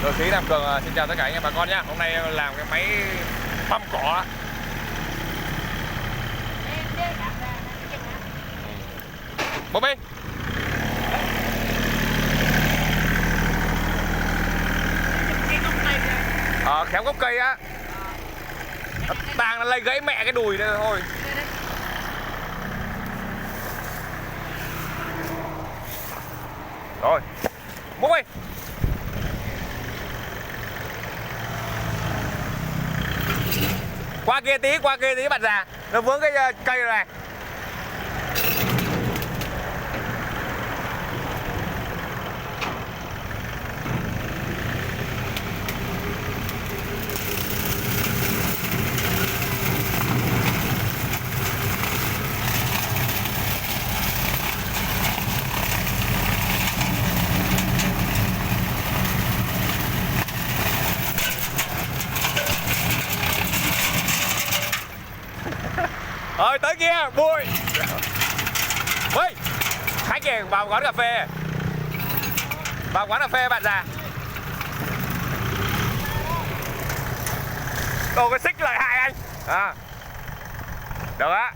Cơ khí Nam Cường xin chào tất cả anh em bà con nhé. Hôm nay làm cái máy băm cỏ. Bố Bi khéo gốc cây á, tàng nó lấy gãy mẹ cái đùi đây thôi. Rồi Bố Bi qua kia tí bạn già, nó vướng cái cây này. Ơi tới kia bụi ơi, khách kìa, vào quán cà phê, vào quán cà phê bạn già. Đồ cái xích lợi hại anh à. Được á.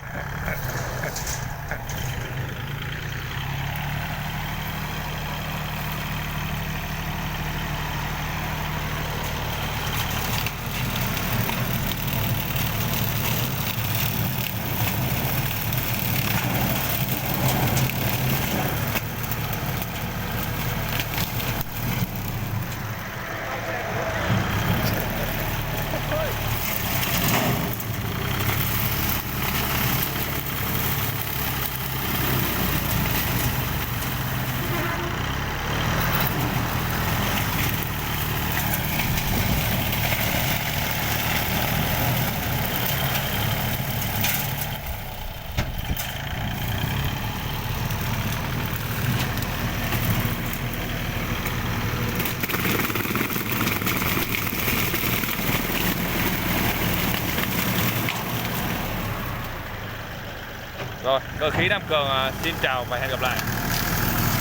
Rồi, Cơ khí Nam Cường xin chào và hẹn gặp lại.